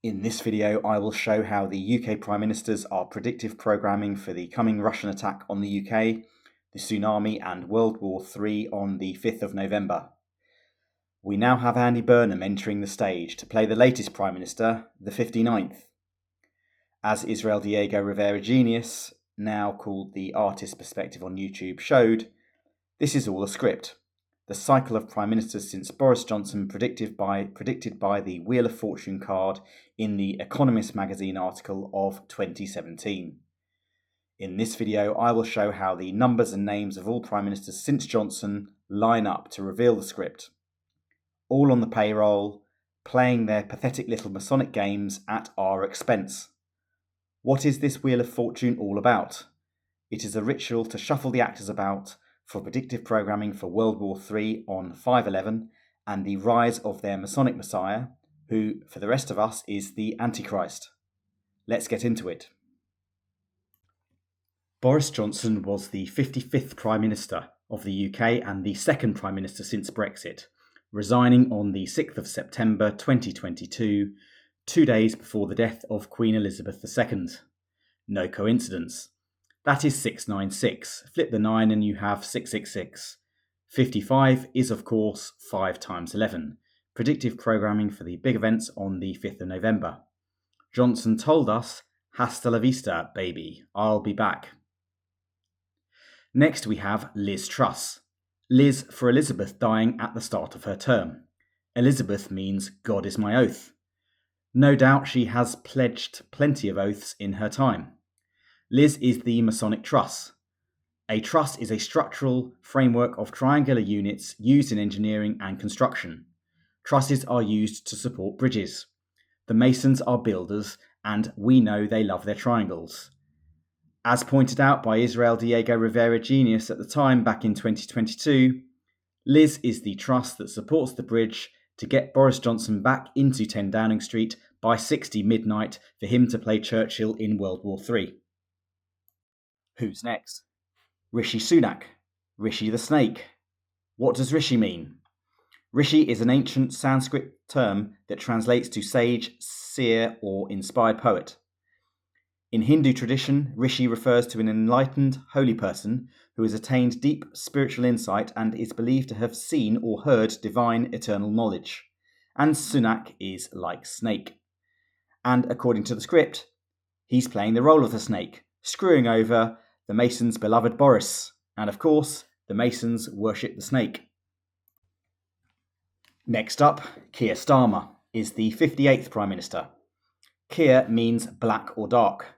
In this video, I will show how the UK Prime Ministers are predictive programming for the coming Russian attack on the UK, the tsunami and World War III on the 5th of November. We now have Andy Burnham entering the stage to play the latest Prime Minister, the 59th. As Israel Diego Rivera Genius, now called the Artist Perspective on YouTube, showed, this is all a script. The cycle of Prime Ministers since Boris Johnson predicted by the Wheel of Fortune card in the Economist magazine article of 2017. In this video, I will show how the numbers and names of all Prime Ministers since Johnson line up to reveal the script. All on the payroll, playing their pathetic little Masonic games at our expense. What is this Wheel of Fortune all about? It is a ritual to shuffle the actors about for predictive programming for World War III on 5/11 and the rise of their Masonic Messiah, who, for the rest of us, is the Antichrist. Let's get into it. Boris Johnson was the 55th Prime Minister of the UK and the second Prime Minister since Brexit, resigning on the 6th of September 2022, 2 days before the death of Queen Elizabeth II. No coincidence. That is 696. Flip the 9 and you have 666. 55 is, of course, 5 times 11. Predictive programming for the big events on the 5th of November. Johnson told us, hasta la vista, baby, I'll be back. Next we have Liz Truss. Liz for Elizabeth dying at the start of her term. Elizabeth means God is my oath. No doubt she has pledged plenty of oaths in her time. Liz is the Masonic truss. A truss is a structural framework of triangular units used in engineering and construction. Trusses are used to support bridges. The masons are builders, and we know they love their triangles. As pointed out by Israel Diego Rivera Genius at the time back in 2022, Liz is the truss that supports the bridge to get Boris Johnson back into 10 Downing Street by 60 midnight for him to play Churchill in World War III. Who's next? Rishi Sunak. Rishi the snake. What does Rishi mean? Rishi is an ancient Sanskrit term that translates to sage, seer, or inspired poet. In Hindu tradition, Rishi refers to an enlightened, holy person who has attained deep spiritual insight and is believed to have seen or heard divine eternal knowledge. And Sunak is like snake. And according to the script, he's playing the role of the snake, screwing over the Masons' beloved Boris, and of course, the Masons worship the snake. Next up, Keir Starmer is the 58th Prime Minister. Keir means black or dark.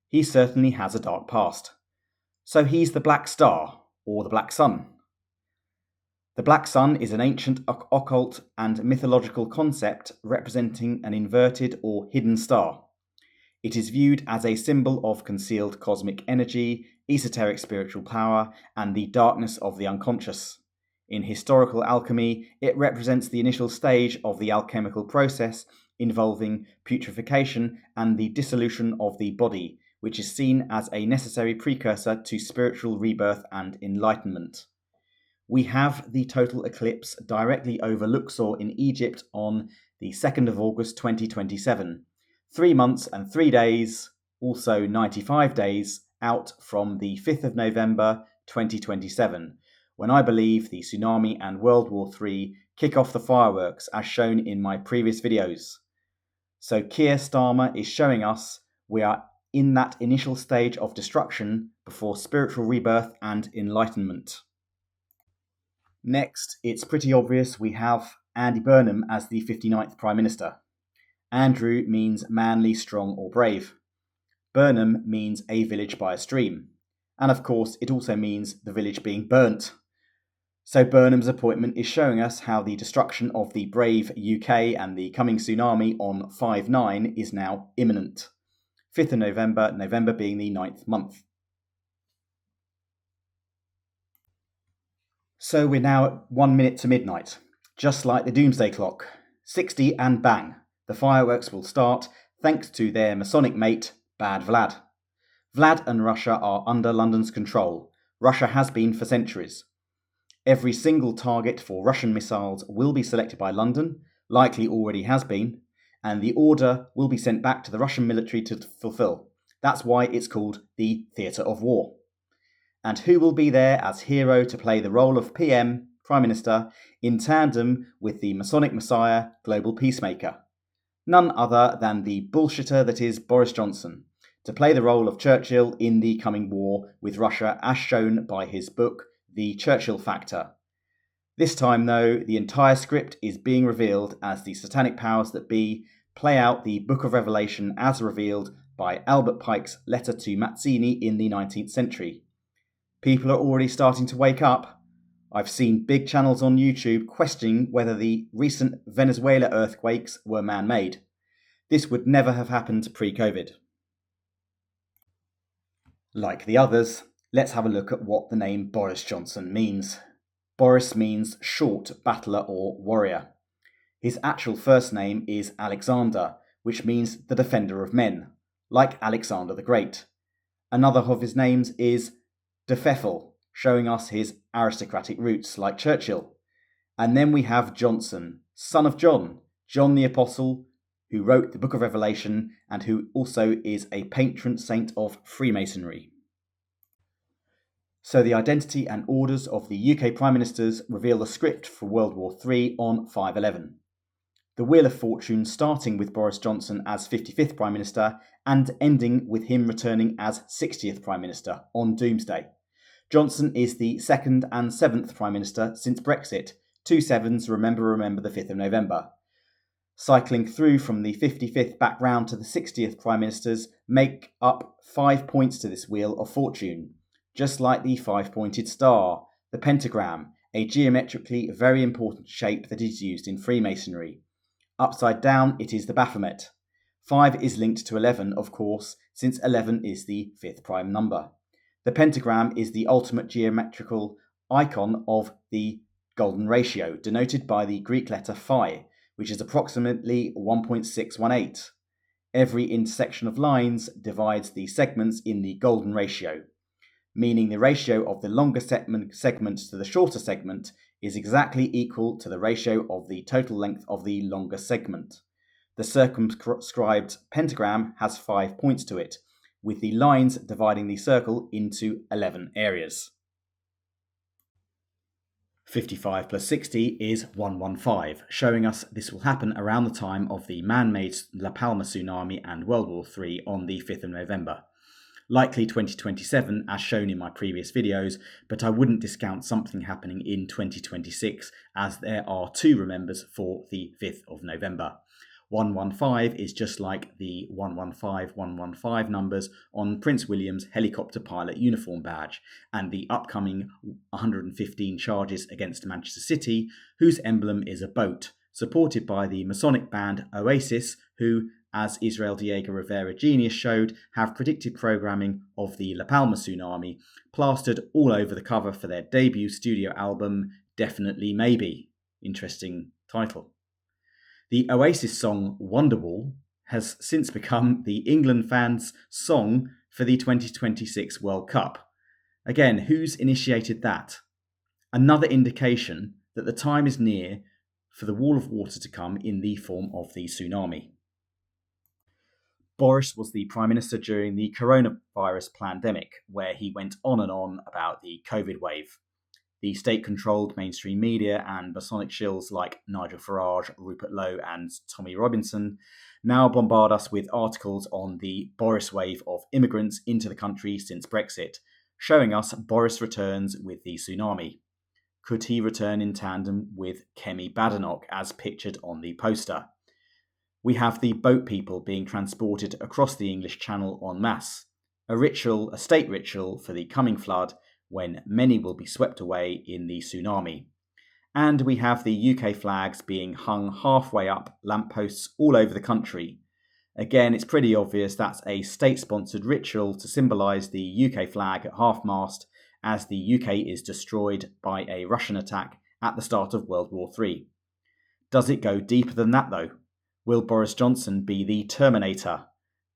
He certainly has a dark past. So he's the Black Star, or the Black Sun. The Black Sun is an ancient occult and mythological concept representing an inverted or hidden star. It is viewed as a symbol of concealed cosmic energy, esoteric spiritual power, and the darkness of the unconscious. In historical alchemy, it represents the initial stage of the alchemical process involving putrefaction and the dissolution of the body, which is seen as a necessary precursor to spiritual rebirth and enlightenment. We have the total eclipse directly over Luxor in Egypt on the 2nd of August 2027. 3 months and 3 days, also 95 days, out from the 5th of November 2027, when I believe the tsunami and World War III kick off the fireworks as shown in my previous videos. So Keir Starmer is showing us we are in that initial stage of destruction before spiritual rebirth and enlightenment. Next, it's pretty obvious we have Andy Burnham as the 59th Prime Minister. Andrew means manly, strong, or brave. Burnham means a village by a stream. And of course, it also means the village being burnt. So Burnham's appointment is showing us how the destruction of the brave UK and the coming tsunami on 5/9 is now imminent. 5th of November, November being the 9th month. So we're now at 1 minute to midnight, just like the doomsday clock. 60 and bang. The fireworks will start thanks to their Masonic mate, Bad Vlad. Vlad and Russia are under London's control. Russia has been for centuries. Every single target for Russian missiles will be selected by London, likely already has been, and the order will be sent back to the Russian military to fulfill. That's why it's called the Theatre of War. And who will be there as hero to play the role of PM, Prime Minister, in tandem with the Masonic Messiah, Global Peacemaker? None other than the bullshitter that is Boris Johnson, to play the role of Churchill in the coming war with Russia as shown by his book, The Churchill Factor. This time, though, the entire script is being revealed as the satanic powers that be play out the Book of Revelation as revealed by Albert Pike's letter to Mazzini in the 19th century. People are already starting to wake up. I've seen big channels on YouTube questioning whether the recent Venezuela earthquakes were man-made. This would never have happened pre-COVID. Like the others, let's have a look at what the name Boris Johnson means. Boris means short battler or warrior. His actual first name is Alexander, which means the defender of men, like Alexander the Great. Another of his names is De Pfeffel, showing us his aristocratic roots like Churchill. And then we have Johnson, son of John, John the Apostle, who wrote the Book of Revelation and who also is a patron saint of Freemasonry. So the identity and orders of the UK Prime Ministers reveal the script for World War III on 5/11. The Wheel of Fortune starting with Boris Johnson as 55th Prime Minister and ending with him returning as 60th Prime Minister on Doomsday. Johnson is the 2nd and 7th Prime Minister since Brexit, 2 sevens, remember the 5th of November. Cycling through from the 55th back round to the 60th Prime Ministers make up 5 points to this Wheel of Fortune, just like the 5-pointed star, the pentagram, a geometrically very important shape that is used in Freemasonry. Upside down, it is the Baphomet. 5 is linked to 11, of course, since 11 is the 5th prime number. The pentagram is the ultimate geometrical icon of the golden ratio, denoted by the Greek letter phi, which is approximately 1.618. Every intersection of lines divides the segments in the golden ratio, meaning the ratio of the longer segment to the shorter segment is exactly equal to the ratio of the total length of the longer segment. The circumscribed pentagram has 5 points to it, with the lines dividing the circle into 11 areas. 55 plus 60 is 115, showing us this will happen around the time of the man-made La Palma tsunami and World War III on the 5th of November. Likely 2027 as shown in my previous videos, but I wouldn't discount something happening in 2026 as there are 2 remembers for the 5th of November. 115 is just like the 115 numbers on Prince William's helicopter pilot uniform badge and the upcoming 115 charges against Manchester City, whose emblem is a boat, supported by the Masonic band Oasis, who, as Israel Diego Rivera Genius showed, have predicted programming of the La Palma tsunami plastered all over the cover for their debut studio album, Definitely Maybe. Interesting title. The Oasis song Wonderwall has since become the England fans' song for the 2026 World Cup. Again, who's initiated that? Another indication that the time is near for the wall of water to come in the form of the tsunami. Boris was the Prime Minister during the coronavirus pandemic, where he went on and on about the COVID wave. The state-controlled mainstream media and Masonic shills like Nigel Farage, Rupert Lowe and Tommy Robinson now bombard us with articles on the Boris wave of immigrants into the country since Brexit, showing us Boris returns with the tsunami. Could he return in tandem with Kemi Badenoch as pictured on the poster? We have the boat people being transported across the English Channel en masse, a state ritual for the coming flood when many will be swept away in the tsunami. And we have the UK flags being hung halfway up lampposts all over the country. Again, it's pretty obvious that's a state-sponsored ritual to symbolise the UK flag at half-mast as the UK is destroyed by a Russian attack at the start of World War III. Does it go deeper than that though? Will Boris Johnson be the Terminator?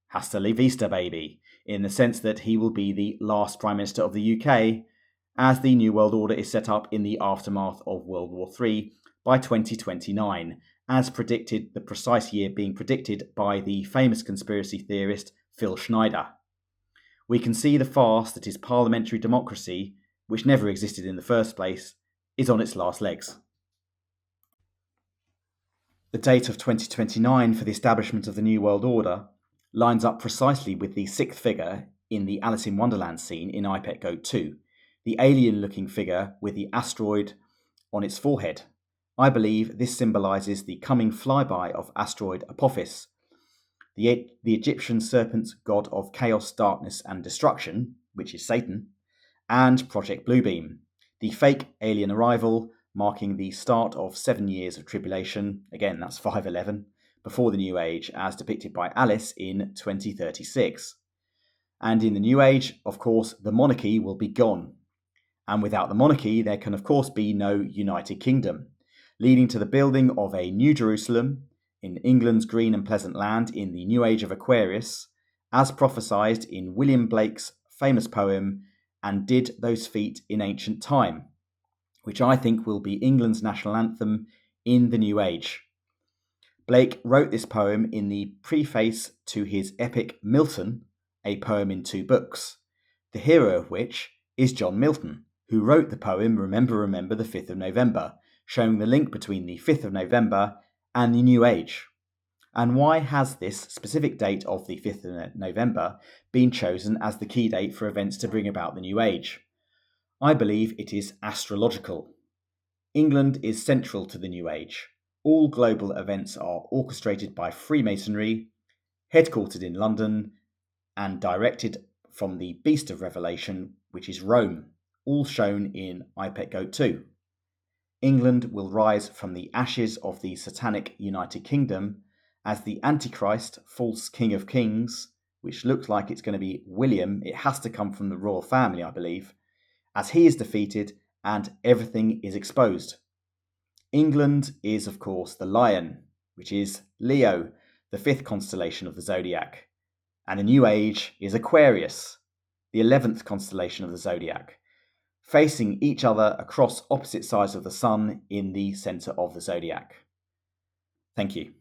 Hasta la vista, baby, in the sense that he will be the last Prime Minister of the UK as the New World Order is set up in the aftermath of World War III by 2029, as predicted, the precise year being predicted by the famous conspiracy theorist Phil Schneider. We can see the farce that is parliamentary democracy, which never existed in the first place, is on its last legs. The date of 2029 for the establishment of the New World Order lines up precisely with the sixth figure in the Alice in Wonderland scene in iPet Goat 2, the alien-looking figure with the asteroid on its forehead. I believe this symbolises the coming flyby of asteroid Apophis, the Egyptian serpent god of chaos, darkness and destruction, which is Satan, and Project Bluebeam, the fake alien arrival marking the start of 7 years of tribulation, again that's 511, before the New Age as depicted by Alice in 2036. And in the New Age, of course, the monarchy will be gone. And without the monarchy, there can of course be no United Kingdom, leading to the building of a New Jerusalem in England's green and pleasant land in the New Age of Aquarius, as prophesied in William Blake's famous poem, "And Did Those Feet in Ancient Time," which I think will be England's national anthem in the New Age. Blake wrote this poem in the preface to his epic Milton, a poem in 2 books, the hero of which is John Milton, who wrote the poem Remember, Remember the 5th of November, showing the link between the 5th of November and the New Age. And why has this specific date of the 5th of November been chosen as the key date for events to bring about the New Age? I believe it is astrological. England is central to the New Age. All global events are orchestrated by Freemasonry, headquartered in London, and directed from the Beast of Revelation, which is Rome, all shown in iPet Goat 2. England will rise from the ashes of the satanic United Kingdom as the Antichrist, false King of Kings, which looks like it's going to be William. It has to come from the royal family, I believe, as he is defeated and everything is exposed. England is, of course, the lion, which is Leo, the 5th constellation of the zodiac. And the New Age is Aquarius, the 11th constellation of the zodiac, facing each other across opposite sides of the sun in the centre of the zodiac. Thank you.